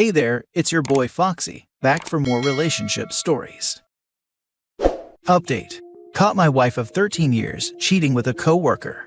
Hey there, it's your boy Foxy, back for more relationship stories. Update. Caught my wife of 13 years cheating with a co-worker.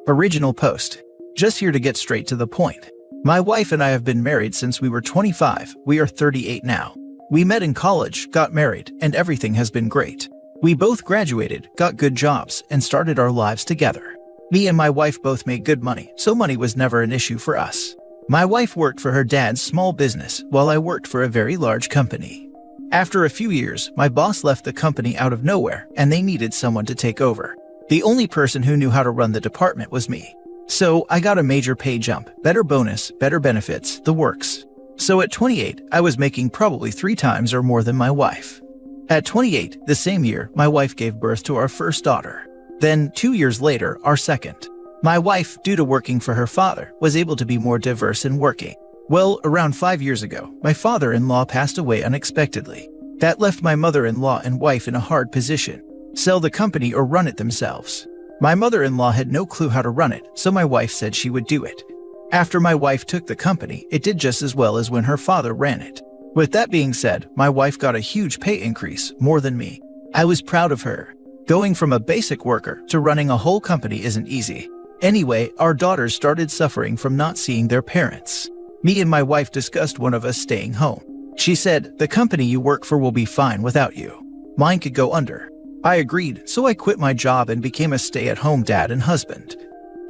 Original post. Just here to get straight to the point. My wife and I have been married since we were 25, we are 38 now. We met in college, got married, and everything has been great. We both graduated, got good jobs, and started our lives together. Me and my wife both made good money, so money was never an issue for us. My wife worked for her dad's small business, while I worked for a very large company. After a few years, my boss left the company out of nowhere, and they needed someone to take over. The only person who knew how to run the department was me. So I got a major pay jump, better bonus, better benefits, the works. So at 28, I was making probably 3 times or more than my wife. At 28, the same year, my wife gave birth to our first daughter. Then, 2 years later, our second. My wife, due to working for her father, was able to be more diverse in working. Well, around 5 years ago, my father-in-law passed away unexpectedly. That left my mother-in-law and wife in a hard position. Sell the company or run it themselves. My mother-in-law had no clue how to run it, so my wife said she would do it. After my wife took the company, it did just as well as when her father ran it. With that being said, my wife got a huge pay increase, more than me. I was proud of her. Going from a basic worker to running a whole company isn't easy. Anyway, our daughters started suffering from not seeing their parents. Me and my wife discussed one of us staying home. She said, "The company you work for will be fine without you. Mine could go under." I agreed, so I quit my job and became a stay-at-home dad and husband.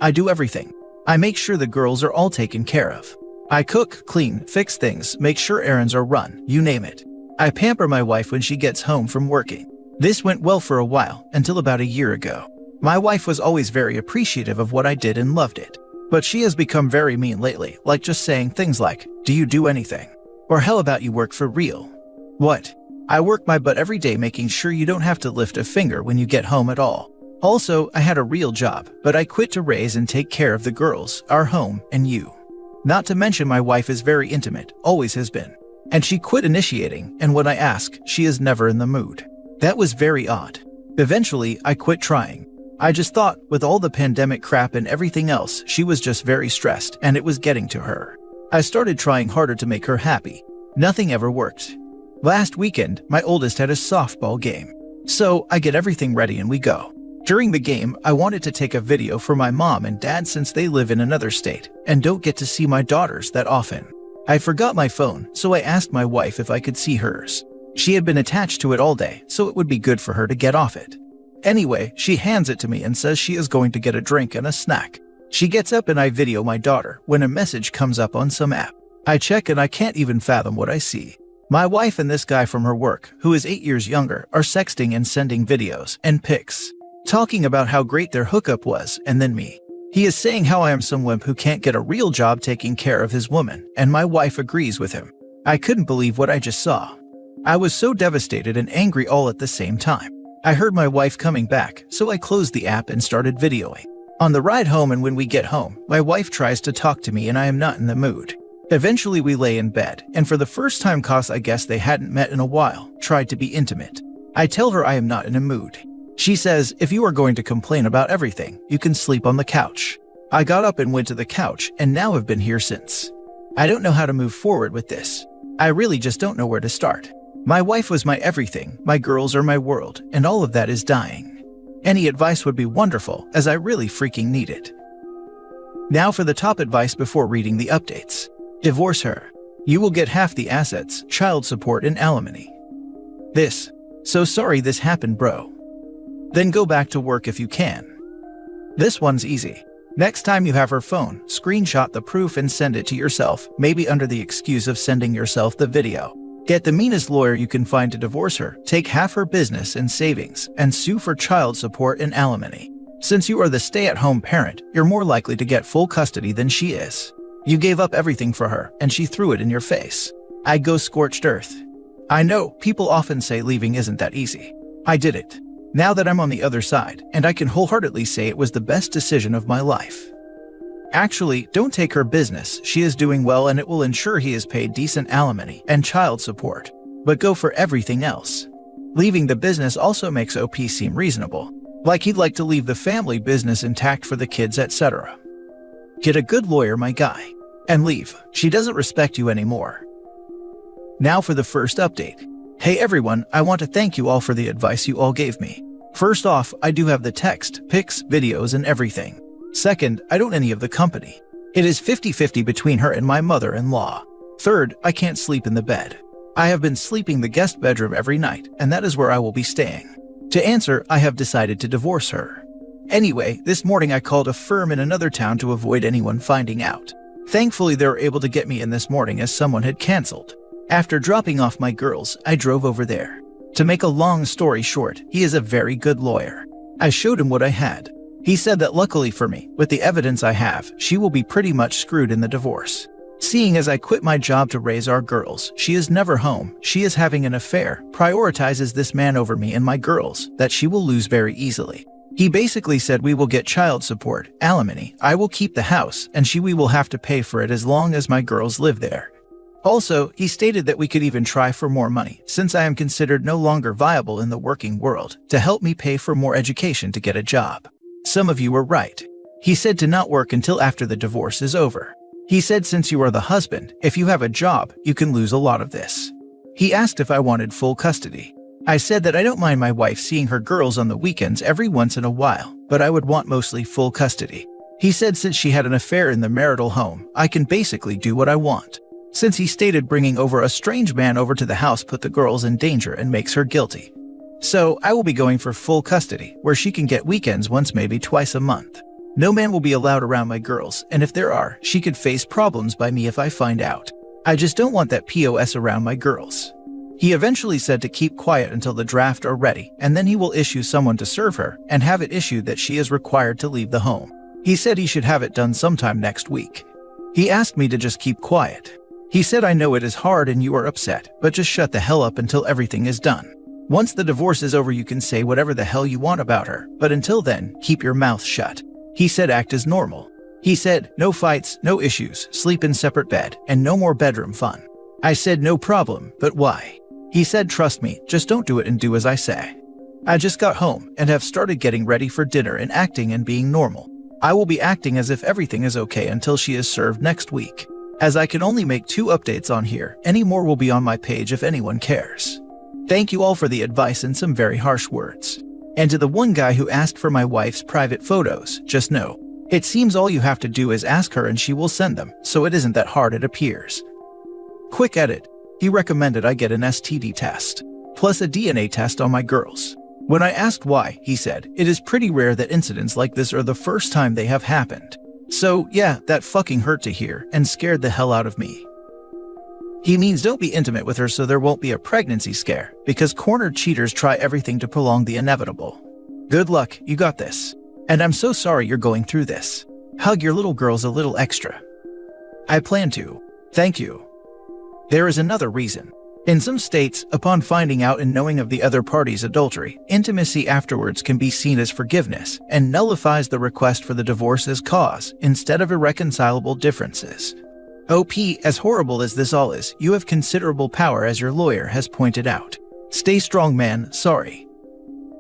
I do everything. I make sure the girls are all taken care of. I cook, clean, fix things, make sure errands are run, you name it. I pamper my wife when she gets home from working. This went well for a while, until about a year ago. My wife was always very appreciative of what I did and loved it. But she has become very mean lately, like just saying things like, "Do you do anything?" Or "How about you work for real?" What? I work my butt every day making sure you don't have to lift a finger when you get home at all. Also, I had a real job, but I quit to raise and take care of the girls, our home, and you. Not to mention my wife is very intimate, always has been. And she quit initiating, and when I ask, she is never in the mood. That was very odd. Eventually, I quit trying. I just thought, with all the pandemic crap and everything else, she was just very stressed and it was getting to her. I started trying harder to make her happy. Nothing ever worked. Last weekend, my oldest had a softball game. So, I get everything ready and we go. During the game, I wanted to take a video for my mom and dad since they live in another state and don't get to see my daughters that often. I forgot my phone, so I asked my wife if I could see hers. She had been attached to it all day, so it would be good for her to get off it. Anyway, she hands it to me and says she is going to get a drink and a snack. She gets up and I video my daughter when a message comes up on some app. I check and I can't even fathom what I see. My wife and this guy from her work, who is 8 years younger, are sexting and sending videos and pics, talking about how great their hookup was, and then me. He is saying how I am some wimp who can't get a real job taking care of his woman, and my wife agrees with him. I couldn't believe what I just saw. I was so devastated and angry all at the same time. I heard my wife coming back, so I closed the app and started videoing. On the ride home and when we get home, my wife tries to talk to me and I am not in the mood. Eventually we lay in bed, and for the first time, cause I guess they hadn't met in a while, tried to be intimate. I tell her I am not in a mood. She says, "If you are going to complain about everything, you can sleep on the couch." I got up and went to the couch, and now have been here since. I don't know how to move forward with this. I really just don't know where to start. My wife was my everything, my girls are my world, and all of that is dying. Any advice would be wonderful, as I really freaking need it. Now for the top advice before reading the updates. Divorce her. You will get half the assets, child support and alimony. So sorry this happened, bro. Then go back to work if you can. This one's easy. Next time you have her phone, screenshot the proof and send it to yourself, maybe under the excuse of sending yourself the video. Get the meanest lawyer you can find to divorce her, take half her business and savings, and sue for child support and alimony. Since you are the stay-at-home parent, you're more likely to get full custody than she is. You gave up everything for her, and she threw it in your face. I'd go scorched earth. I know, people often say leaving isn't that easy. I did it. Now that I'm on the other side, and I can wholeheartedly say it was the best decision of my life. Actually, don't take her business, she is doing well and it will ensure he is paid decent alimony and child support. But go for everything else. Leaving the business also makes OP seem reasonable. Like he'd like to leave the family business intact for the kids, etc. Get a good lawyer, my guy. And leave. She doesn't respect you anymore. Now for the first update. Hey everyone, I want to thank you all for the advice you all gave me. First off, I do have the text, pics, videos, and everything. Second, I don't any of the company. It is 50-50 between her and my mother-in-law. Third, I can't sleep in the bed. I have been sleeping the guest bedroom every night, and that is where I will be staying. To answer, I have decided to divorce her. Anyway, this morning I called a firm in another town to avoid anyone finding out. Thankfully, they were able to get me in this morning as someone had canceled. After dropping off my girls, I drove over there. To make a long story short, he is a very good lawyer. I showed him what I had. He said that luckily for me, with the evidence I have, she will be pretty much screwed in the divorce. Seeing as I quit my job to raise our girls, she is never home, she is having an affair, prioritizes this man over me and my girls, that she will lose very easily. He basically said we will get child support, alimony, I will keep the house, and we will have to pay for it as long as my girls live there. Also, he stated that we could even try for more money, since I am considered no longer viable in the working world, to help me pay for more education to get a job. Some of you were right. He said to not work until after the divorce is over. He said since you are the husband, if you have a job, you can lose a lot of this. He asked if I wanted full custody. I said that I don't mind my wife seeing her girls on the weekends every once in a while, but I would want mostly full custody. He said since she had an affair in the marital home, I can basically do what I want. Since he stated bringing over a strange man over to the house put the girls in danger and makes her guilty. So, I will be going for full custody, where she can get weekends once maybe twice a month. No man will be allowed around my girls, and if there are, she could face problems by me if I find out. I just don't want that POS around my girls. He eventually said to keep quiet until the draft are ready, and then he will issue someone to serve her, and have it issued that she is required to leave the home. He said he should have it done sometime next week. He asked me to just keep quiet. He said I know it is hard and you are upset, but just shut the hell up until everything is done. Once the divorce is over you can say whatever the hell you want about her, but until then, keep your mouth shut. He said act as normal. He said no fights, no issues, sleep in separate bed, and no more bedroom fun. I said no problem, but why? He said trust me, just don't do it and do as I say. I just got home and have started getting ready for dinner and acting and being normal. I will be acting as if everything is okay until she is served next week. As I can only make 2 updates on here, any more will be on my page if anyone cares. Thank you all for the advice and some very harsh words. And to the one guy who asked for my wife's private photos, just know, it seems all you have to do is ask her and she will send them, so it isn't that hard it appears. Quick edit. He recommended I get an STD test, plus a DNA test on my girls. When I asked why, he said, it is pretty rare that incidents like this are the first time they have happened. So yeah, that fucking hurt to hear and scared the hell out of me. He means don't be intimate with her so there won't be a pregnancy scare, because cornered cheaters try everything to prolong the inevitable. Good luck, you got this. And I'm so sorry you're going through this. Hug your little girls a little extra. I plan to. Thank you. There is another reason. In some states, upon finding out and knowing of the other party's adultery, intimacy afterwards can be seen as forgiveness and nullifies the request for the divorce as cause instead of irreconcilable differences. OP, as horrible as this all is, you have considerable power as your lawyer has pointed out. Stay strong, man, sorry.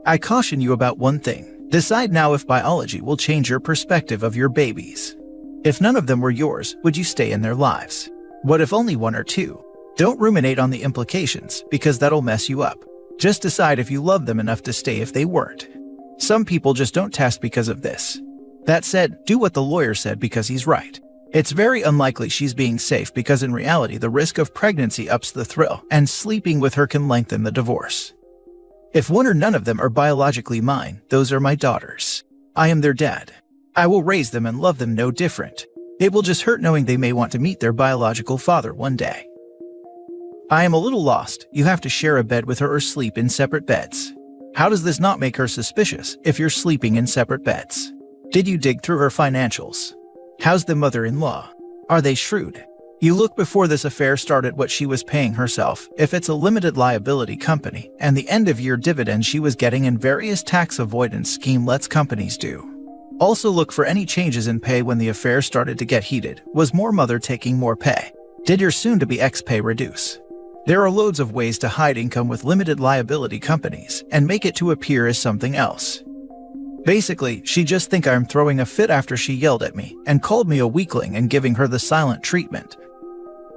I caution you about one thing. Decide now if biology will change your perspective of your babies. If none of them were yours, would you stay in their lives? What if only 1 or 2? Don't ruminate on the implications, because that'll mess you up. Just decide if you love them enough to stay if they weren't. Some people just don't test because of this. That said, do what the lawyer said because he's right. It's very unlikely she's being safe because in reality the risk of pregnancy ups the thrill, and sleeping with her can lengthen the divorce. If 1 or none of them are biologically mine, those are my daughters. I am their dad. I will raise them and love them no different. It will just hurt knowing they may want to meet their biological father one day. I am a little lost. You have to share a bed with her or sleep in separate beds. How does this not make her suspicious if you're sleeping in separate beds? Did you dig through her financials? How's the mother-in-law? Are they shrewd? You look before this affair started what she was paying herself, if it's a limited liability company, and the end-of-year dividend she was getting in various tax avoidance scheme lets companies do. Also look for any changes in pay when the affair started to get heated. Was more mother taking more pay? Did your soon-to-be ex-pay reduce? There are loads of ways to hide income with limited liability companies and make it to appear as something else. Basically, she just think I'm throwing a fit after she yelled at me and called me a weakling and giving her the silent treatment.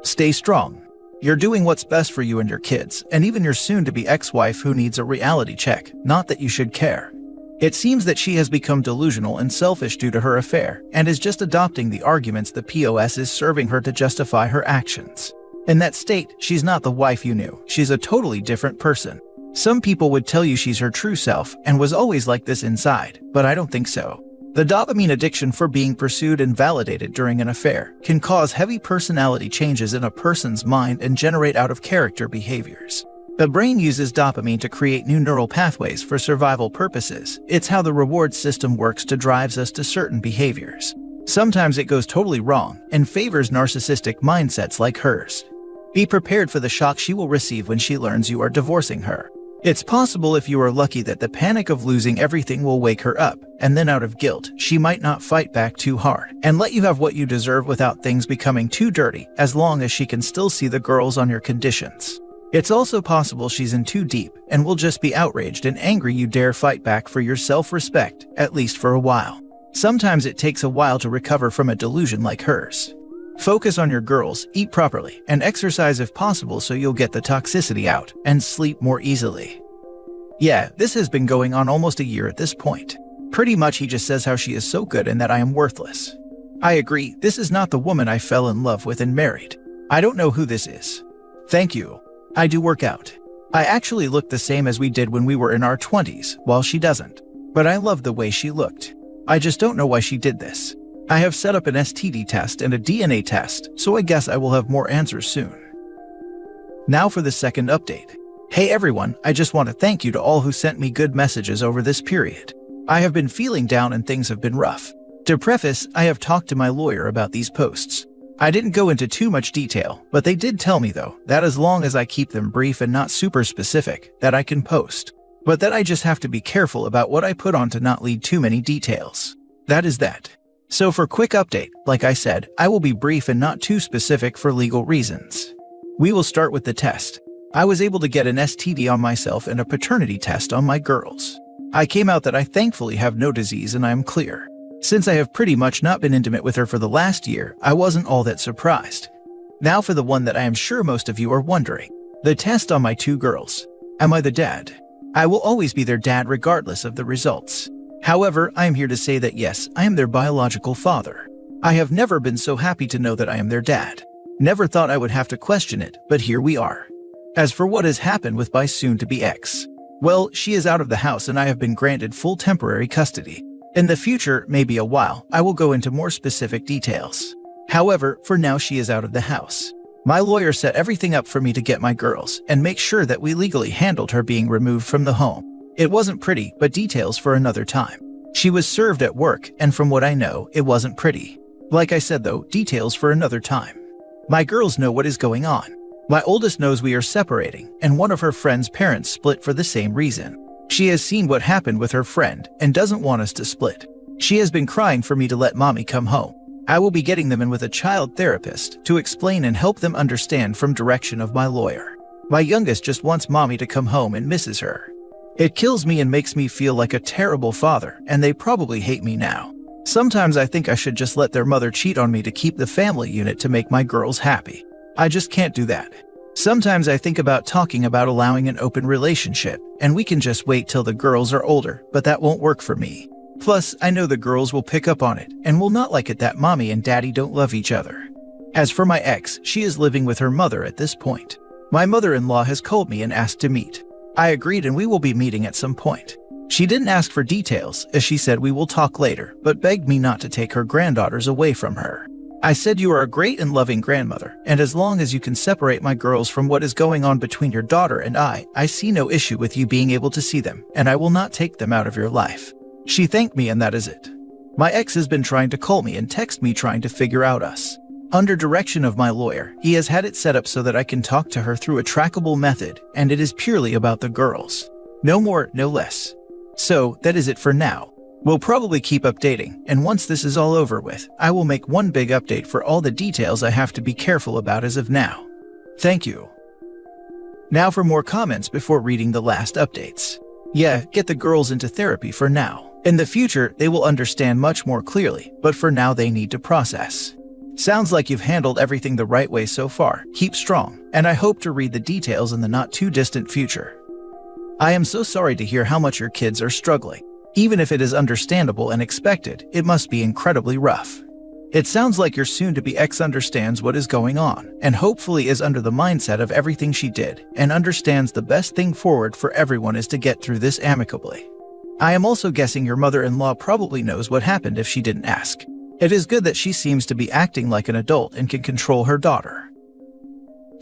Stay strong. You're doing what's best for you and your kids, and even your soon-to-be ex-wife who needs a reality check, not that you should care. It seems that she has become delusional and selfish due to her affair, and is just adopting the arguments the POS is serving her to justify her actions. In that state, she's not the wife you knew, she's a totally different person. Some people would tell you she's her true self and was always like this inside, but I don't think so. The dopamine addiction for being pursued and validated during an affair can cause heavy personality changes in a person's mind and generate out-of-character behaviors. The brain uses dopamine to create new neural pathways for survival purposes. It's how the reward system works to drive us to certain behaviors. Sometimes it goes totally wrong and favors narcissistic mindsets like hers. Be prepared for the shock she will receive when she learns you are divorcing her. It's possible, if you are lucky, that the panic of losing everything will wake her up, and then out of guilt, she might not fight back too hard and let you have what you deserve without things becoming too dirty, as long as she can still see the girls on your conditions. It's also possible she's in too deep and will just be outraged and angry you dare fight back for your self-respect, at least for a while. Sometimes it takes a while to recover from a delusion like hers. Focus on your girls, eat properly, and exercise if possible so you'll get the toxicity out and sleep more easily. Yeah, this has been going on almost a year at this point. Pretty much he just says how she is so good and that I am worthless. I agree, this is not the woman I fell in love with and married. I don't know who this is. Thank you. I do work out. I actually look the same as we did when we were in our 20s, while she doesn't. But I love the way she looked. I just don't know why she did this. I have set up an STD test and a DNA test, so I guess I will have more answers soon. Now for the second update. Hey everyone, I just want to thank you to all who sent me good messages over this period. I have been feeling down and things have been rough. To preface, I have talked to my lawyer about these posts. I didn't go into too much detail, but they did tell me though, that as long as I keep them brief and not super specific, that I can post. But that I just have to be careful about what I put on to not lead too many details. That is that. So for quick update, like I said, I will be brief and not too specific for legal reasons. We will start with the test. I was able to get an STD on myself and a paternity test on my girls. I came out that I thankfully have no disease and I am clear. Since I have pretty much not been intimate with her for the last year, I wasn't all that surprised. Now for the one that I am sure most of you are wondering. The test on my two girls. Am I the dad? I will always be their dad regardless of the results. However, I am here to say that yes, I am their biological father. I have never been so happy to know that I am their dad. Never thought I would have to question it, but here we are. As for what has happened with my soon-to-be ex, well, she is out of the house and I have been granted full temporary custody. In the future, maybe a while, I will go into more specific details. However, for now she is out of the house. My lawyer set everything up for me to get my girls and make sure that we legally handled her being removed from the home. It wasn't pretty, but details for another time. She was served at work, and from what I know, it wasn't pretty. Like I said though, details for another time. My girls know what is going on. My oldest knows we are separating, and one of her friend's parents split for the same reason. She has seen what happened with her friend and doesn't want us to split. She has been crying for me to let mommy come home. I will be getting them in with a child therapist to explain and help them understand from direction of my lawyer. My youngest just wants mommy to come home and misses her. It kills me and makes me feel like a terrible father, and they probably hate me now. Sometimes I think I should just let their mother cheat on me to keep the family unit to make my girls happy. I just can't do that. Sometimes I think about talking about allowing an open relationship, and we can just wait till the girls are older, but that won't work for me. Plus, I know the girls will pick up on it, and will not like it that mommy and daddy don't love each other. As for my ex, she is living with her mother at this point. My mother-in-law has called me and asked to meet. I agreed and we will be meeting at some point. She didn't ask for details, as she said we will talk later, but begged me not to take her granddaughters away from her. I said you are a great and loving grandmother, and as long as you can separate my girls from what is going on between your daughter and I see no issue with you being able to see them, and I will not take them out of your life. She thanked me and that is it. My ex has been trying to call me and text me trying to figure out us. Under direction of my lawyer, he has had it set up so that I can talk to her through a trackable method, and it is purely about the girls. No more, no less. So, that is it for now. We'll probably keep updating, and once this is all over with, I will make one big update for all the details I have to be careful about as of now. Thank you. Now for more comments before reading the last updates. Yeah, get the girls into therapy for now. In the future, they will understand much more clearly, but for now they need to process. Sounds like you've handled everything the right way so far. Keep strong, and I hope to read the details in the not-too-distant future. I am so sorry to hear how much your kids are struggling. Even if it is understandable and expected, it must be incredibly rough. It sounds like your soon-to-be ex understands what is going on, and hopefully is under the mindset of everything she did, and understands the best thing forward for everyone is to get through this amicably. I am also guessing your mother-in-law probably knows what happened if she didn't ask. It is good that she seems to be acting like an adult and can control her daughter.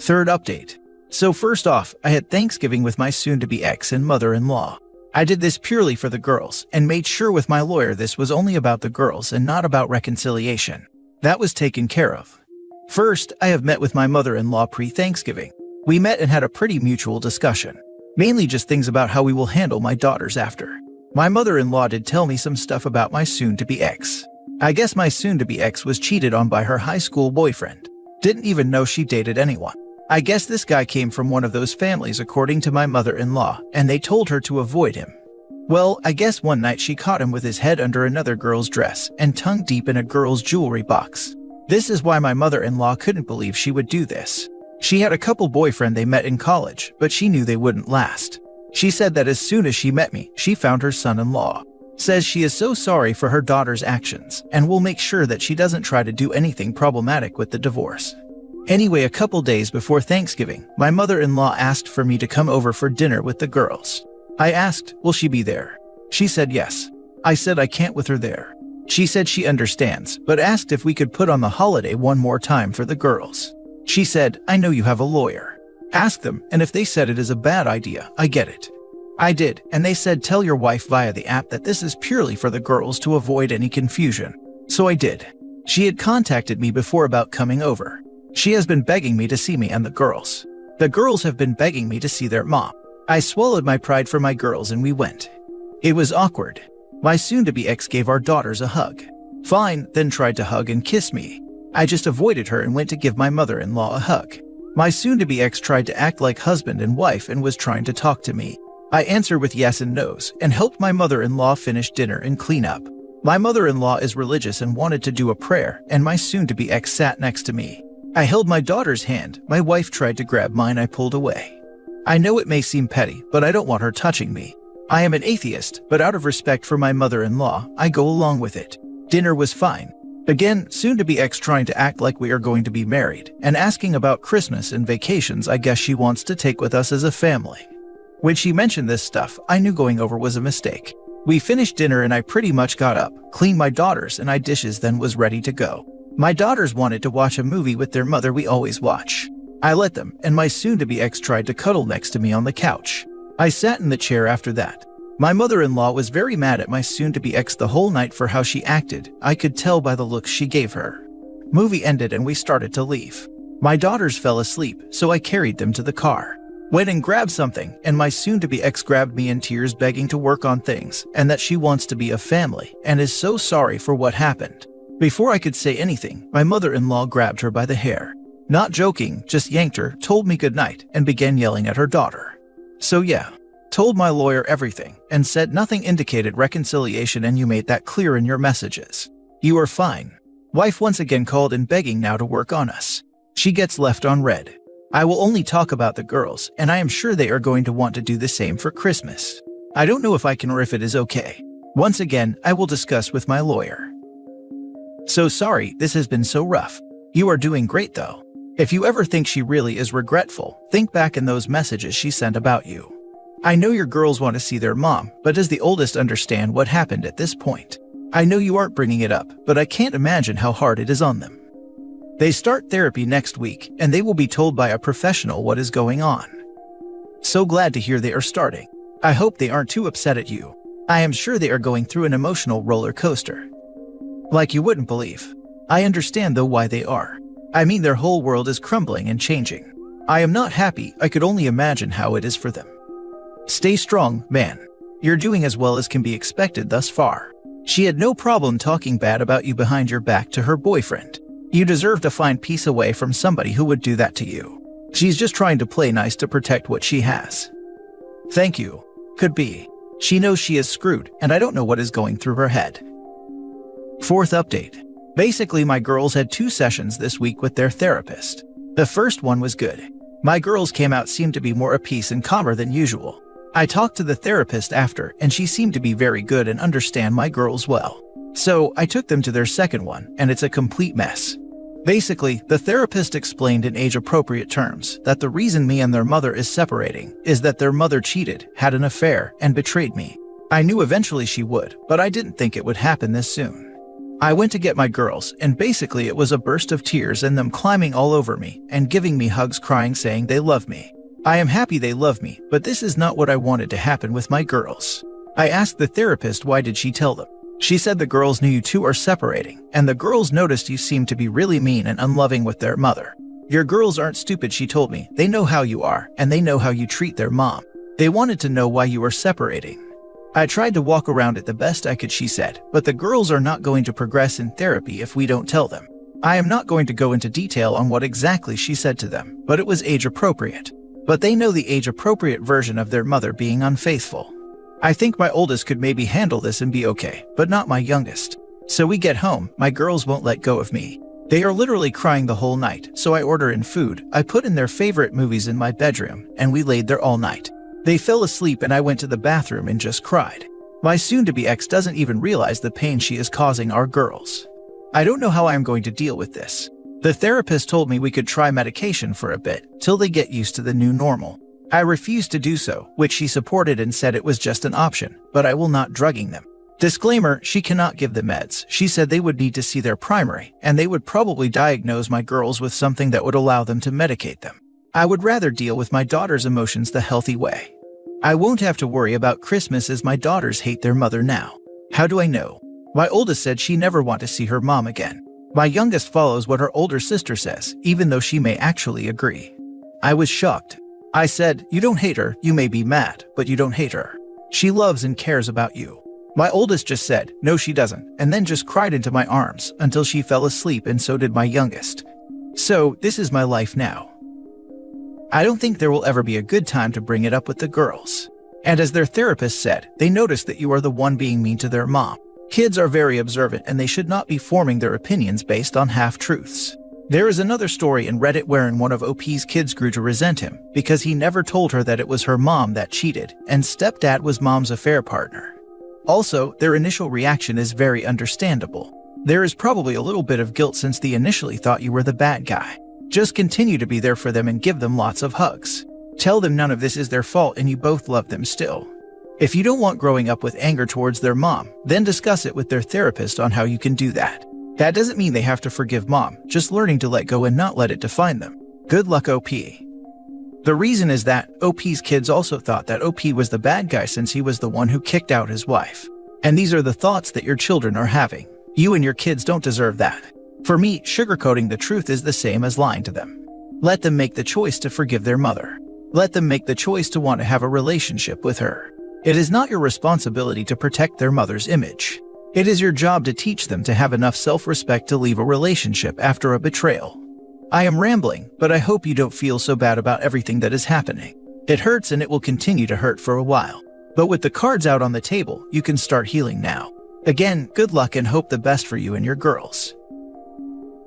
Third update. So first off, I had Thanksgiving with my soon-to-be ex and mother-in-law. I did this purely for the girls, and made sure with my lawyer this was only about the girls and not about reconciliation. That was taken care of. First, I have met with my mother-in-law pre-Thanksgiving. We met and had a pretty mutual discussion. Mainly just things about how we will handle my daughters after. My mother-in-law did tell me some stuff about my soon-to-be ex. I guess my soon-to-be ex was cheated on by her high school boyfriend. Didn't even know she dated anyone. I guess this guy came from one of those families according to my mother-in-law, and they told her to avoid him. Well, I guess one night she caught him with his head under another girl's dress and tongue deep in a girl's jewelry box. This is why my mother-in-law couldn't believe she would do this. She had a couple boyfriend they met in college, but she knew they wouldn't last. She said that as soon as she met me, she found her son-in-law. Says she is so sorry for her daughter's actions and will make sure that she doesn't try to do anything problematic with the divorce. Anyway, a couple days before Thanksgiving, my mother-in-law asked for me to come over for dinner with the girls. I asked, will she be there? She said yes. I said I can't with her there. She said she understands, but asked if we could put on the holiday one more time for the girls. She said, I know you have a lawyer. Ask them, and if they said it is a bad idea, I get it. I did, and they said tell your wife via the app that this is purely for the girls to avoid any confusion. So I did. She had contacted me before about coming over. She has been begging me to see me and the girls. The girls have been begging me to see their mom. I swallowed my pride for my girls and we went. It was awkward. My soon-to-be ex gave our daughters a hug. Fine, then tried to hug and kiss me. I just avoided her and went to give my mother-in-law a hug. My soon-to-be ex tried to act like husband and wife and was trying to talk to me. I answered with yes and no's and helped my mother-in-law finish dinner and clean up. My mother-in-law is religious and wanted to do a prayer, and my soon-to-be ex sat next to me. I held my daughter's hand. My wife tried to grab mine. I pulled away. I know it may seem petty, but I don't want her touching me. I am an atheist, but out of respect for my mother-in-law, I go along with it. Dinner was fine. Again, soon-to-be ex trying to act like we are going to be married, and asking about Christmas and vacations I guess she wants to take with us as a family. When she mentioned this stuff, I knew going over was a mistake. We finished dinner and I pretty much got up, cleaned my daughters and I dishes, then was ready to go. My daughters wanted to watch a movie with their mother we always watch. I let them, and my soon-to-be ex tried to cuddle next to me on the couch. I sat in the chair after that. My mother-in-law was very mad at my soon-to-be ex the whole night for how she acted. I could tell by the looks she gave her. Movie ended and we started to leave. My daughters fell asleep, so I carried them to the car. Went and grabbed something, and my soon-to-be ex grabbed me in tears begging to work on things, and that she wants to be a family, and is so sorry for what happened. Before I could say anything, my mother-in-law grabbed her by the hair. Not joking, just yanked her, told me goodnight, and began yelling at her daughter. So yeah, told my lawyer everything, and said nothing indicated reconciliation and you made that clear in your messages. You are fine. Wife once again called and begging now to work on us. She gets left on red. I will only talk about the girls, and I am sure they are going to want to do the same for Christmas. I don't know if I can or if it is okay. Once again, I will discuss with my lawyer. So sorry, this has been so rough. You are doing great though. If you ever think she really is regretful, think back in those messages she sent about you. I know your girls want to see their mom, but does the oldest understand what happened at this point? I know you aren't bringing it up, but I can't imagine how hard it is on them. They start therapy next week, and they will be told by a professional what is going on. So glad to hear they are starting. I hope they aren't too upset at you. I am sure they are going through an emotional roller coaster. Like you wouldn't believe. I understand though why they are. I mean their whole world is crumbling and changing. I am not happy. I could only imagine how it is for them. Stay strong, man. You're doing as well as can be expected thus far. She had no problem talking bad about you behind your back to her boyfriend. You deserve to find peace away from somebody who would do that to you. She's just trying to play nice to protect what she has. Thank you. Could be. She knows she is screwed, and I don't know what is going through her head. Fourth update. Basically, my girls had 2 sessions this week with their therapist. The first one was good. My girls came out seemed to be more at peace and calmer than usual. I talked to the therapist after, and she seemed to be very good and understand my girls well. So I took them to their second one, and it's a complete mess. Basically, the therapist explained in age-appropriate terms that the reason me and their mother is separating is that their mother cheated, had an affair, and betrayed me. I knew eventually she would, but I didn't think it would happen this soon. I went to get my girls, and basically it was a burst of tears and them climbing all over me and giving me hugs, crying, saying they love me. I am happy they love me, but this is not what I wanted to happen with my girls. I asked the therapist why did she tell them. She said the girls knew you two are separating, and the girls noticed you seem to be really mean and unloving with their mother. Your girls aren't stupid, she told me. They know how you are, and they know how you treat their mom. They wanted to know why you were separating. I tried to walk around it the best I could, she said, but the girls are not going to progress in therapy if we don't tell them. I am not going to go into detail on what exactly she said to them, but it was age-appropriate. But they know the age-appropriate version of their mother being unfaithful. I think my oldest could maybe handle this and be okay, but not my youngest. So we get home, my girls won't let go of me. They are literally crying the whole night, so I order in food, I put in their favorite movies in my bedroom, and we laid there all night. They fell asleep and I went to the bathroom and just cried. My soon-to-be ex doesn't even realize the pain she is causing our girls. I don't know how I am going to deal with this. The therapist told me we could try medication for a bit, till they get used to the new normal. I refused to do so, which she supported and said it was just an option, but I will not drugging them. Disclaimer, she cannot give the meds. She said they would need to see their primary, and they would probably diagnose my girls with something that would allow them to medicate them. I would rather deal with my daughter's emotions the healthy way. I won't have to worry about Christmas as my daughters hate their mother now. How do I know? My oldest said she never want to see her mom again. My youngest follows what her older sister says, even though she may actually agree. I was shocked. I said, you don't hate her, you may be mad, but you don't hate her. She loves and cares about you. My oldest just said, no she doesn't, and then just cried into my arms until she fell asleep, and so did my youngest. So, this is my life now. I don't think there will ever be a good time to bring it up with the girls. And as their therapist said, they noticed that you are the one being mean to their mom. Kids are very observant and they should not be forming their opinions based on half-truths. There is another story in Reddit wherein one of OP's kids grew to resent him because he never told her that it was her mom that cheated and stepdad was mom's affair partner. Also, their initial reaction is very understandable. There is probably a little bit of guilt since they initially thought you were the bad guy. Just continue to be there for them and give them lots of hugs. Tell them none of this is their fault and you both love them still. If you don't want growing up with anger towards their mom, then discuss it with their therapist on how you can do that. That doesn't mean they have to forgive mom, just learning to let go and not let it define them. Good luck, OP. The reason is that OP's kids also thought that OP was the bad guy since he was the one who kicked out his wife. And these are the thoughts that your children are having. You and your kids don't deserve that. For me, sugarcoating the truth is the same as lying to them. Let them make the choice to forgive their mother. Let them make the choice to want to have a relationship with her. It is not your responsibility to protect their mother's image. It is your job to teach them to have enough self-respect to leave a relationship after a betrayal. I am rambling, but I hope you don't feel so bad about everything that is happening. It hurts and it will continue to hurt for a while. But with the cards out on the table, you can start healing now. Again, good luck and hope the best for you and your girls.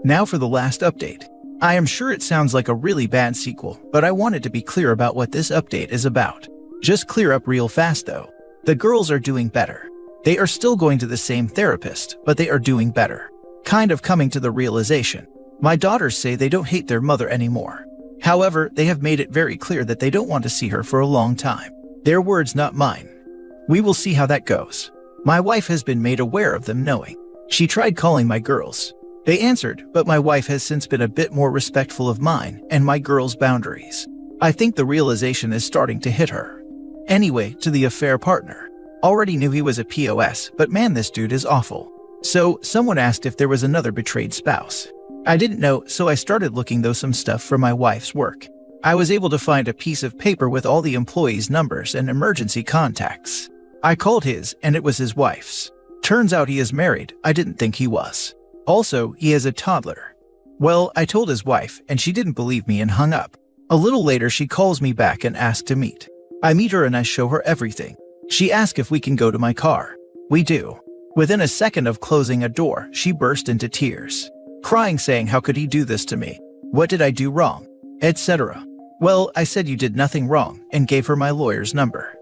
Now for the last update. I am sure it sounds like a really bad sequel, but I wanted to be clear about what this update is about. Just clear up real fast though. The girls are doing better. They are still going to the same therapist, but they are doing better. Kind of coming to the realization. My daughters say they don't hate their mother anymore. However, they have made it very clear that they don't want to see her for a long time. Their words, not mine. We will see how that goes. My wife has been made aware of them knowing. She tried calling my girls. They answered, but my wife has since been a bit more respectful of mine and my girls' boundaries. I think the realization is starting to hit her. Anyway, to the affair partner. Already knew he was a POS, but man, this dude is awful. So, someone asked if there was another betrayed spouse. I didn't know, so I started looking through some stuff for my wife's work. I was able to find a piece of paper with all the employees' numbers and emergency contacts. I called his, and it was his wife's. Turns out he is married. I didn't think he was. Also, he has a toddler. Well, I told his wife, and she didn't believe me and hung up. A little later, she calls me back and asks to meet. I meet her and I show her everything. She asks if we can go to my car. We do. Within a second of closing a door, she burst into tears, crying, saying, "How could he do this to me? What did I do wrong?" etc. Well, I said you did nothing wrong and gave her my lawyer's number.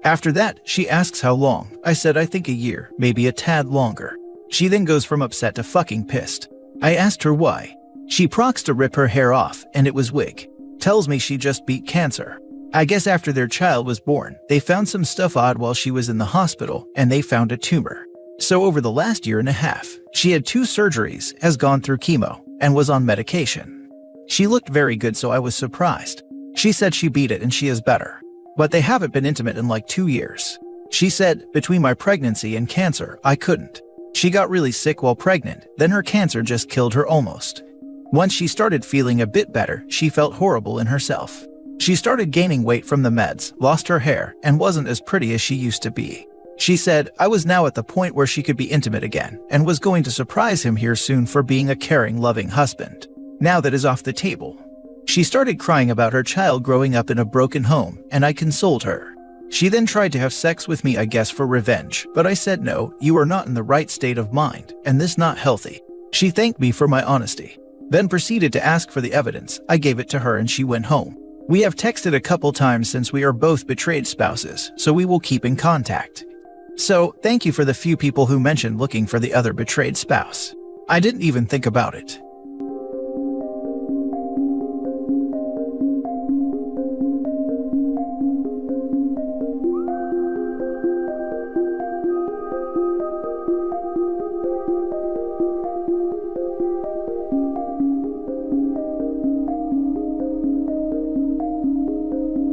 After that, she asks how long. I said I think a year, maybe a tad longer. She then goes from upset to fucking pissed. I asked her why. She procs to rip her hair off, and it was wig. Tells me she just beat cancer. I guess after their child was born, they found some stuff odd while she was in the hospital, and they found a tumor. So over the last year and a half, she had 2 surgeries, has gone through chemo, and was on medication. She looked very good, so I was surprised. She said she beat it and she is better. But they haven't been intimate in like 2 years. She said, between my pregnancy and cancer, I couldn't. She got really sick while pregnant, then her cancer just killed her almost. Once she started feeling a bit better, she felt horrible in herself. She started gaining weight from the meds, lost her hair, and wasn't as pretty as she used to be. She said, I was now at the point where she could be intimate again, and was going to surprise him here soon for being a caring, loving husband. Now that is off the table. She started crying about her child growing up in a broken home, and I consoled her. She then tried to have sex with me, I guess for revenge, but I said no, you are not in the right state of mind, and this not healthy. She thanked me for my honesty, then proceeded to ask for the evidence. I gave it to her and she went home. We have texted a couple times since we are both betrayed spouses, so we will keep in contact. So, thank you for the few people who mentioned looking for the other betrayed spouse. I didn't even think about it.